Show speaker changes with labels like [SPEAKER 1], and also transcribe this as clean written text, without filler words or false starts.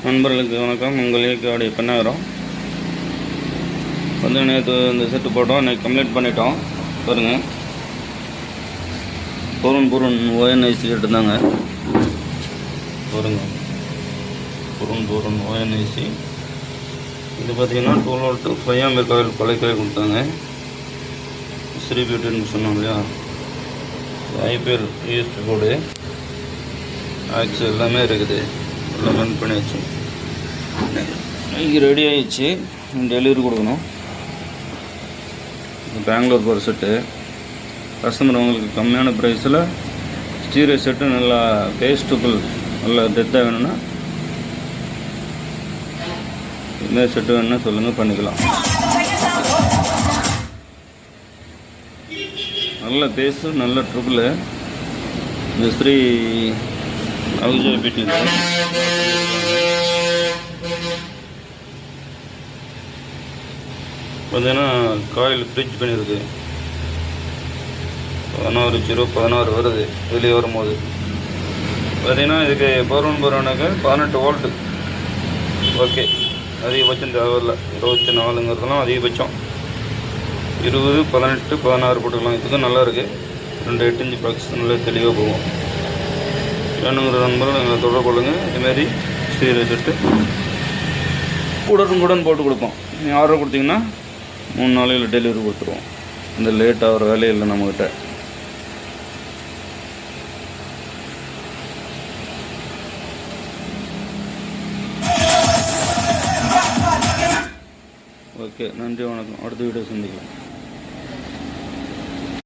[SPEAKER 1] நண்பர்களுக்கு வணக்கம். உங்கள் இயற்கையோடைய பெண்ணாயிரம் வந்து நேற்று இந்த செட்டு போட்டோம். இன்றைக்கி கம்ப்ளீட் பண்ணிட்டோம். பாருங்கள், பொருண் ஓஎன்ஐசி எடுத்தாங்க. பாருங்கள், பொருண் ஓஎன்ஐசி. இது பார்த்திங்கன்னா 12 வோல்ட்டு 5 ஆம்பியர் காயில் பழைய காயில் கொடுத்தாங்க. ஸ்ரீ பியூட்டின்னு சொன்னோம் இல்லையா, ஐபிஎல் யூஎஸ்பி போர்டு ஆக்ஸ் எல்லாமே இருக்குது. எல்லாம் ரன் பண்ணியாச்சு. இங்கே ரெடி ஆகிடுச்சு. டெலிவரி கொடுக்கணும். பெங்களூர் போகிற செட்டு. கஸ்டமர் உங்களுக்கு கம்மியான ப்ரைஸில் ஸ்டீரியோ செட்டு நல்லா பேஸ்டபுள் நல்லா டெத்தாக வேணும்னா இதுமாதிரி செட்டு வேணும்னா சொல்லுங்கள், பண்ணிக்கலாம். நல்ல பேஸு நல்ல ட்ரிபிள். இந்த ஸ்ரீ அவுஜய் பிடி பார்த்தீங்கன்னா காயில் ஃப்ரிட்ஜ் பண்ணியிருக்கு. 16 வருது வெளியே வரும்போது. பார்த்தீங்கன்னா இதுக்கு பருவனுக்கு 18 வோல்ட்டு. ஓகே, அதிகபட்சம் தேவையில்லை. 24ங்கிறதுலாம் அதிகபட்சம். 20, 18, 16 போட்டுக்கலாம். இதுக்கும் நல்லா இருக்குது. 2 8 இன்ச் பாக்ஸ் நல்லா தெளிவாக போகும். வேணுங்கிற நண்பர்கள் எங்களை தொடர்பு கொள்ளுங்கள். இதுமாரி ஸ்டீரியோ செட்டு உடனுக்குடன் போட்டு கொடுப்போம். நீங்கள் ஆர்டர் கொடுத்தீங்கன்னா 3 நாளையில் டெலிவரி கொடுத்துருவோம். இந்த லேட் ஆகிற வேலையே இல்லை நம்மக்கிட்ட. ஓகே, நன்றி, வணக்கம். அடுத்த வீடியோ சந்திக்கலாம்.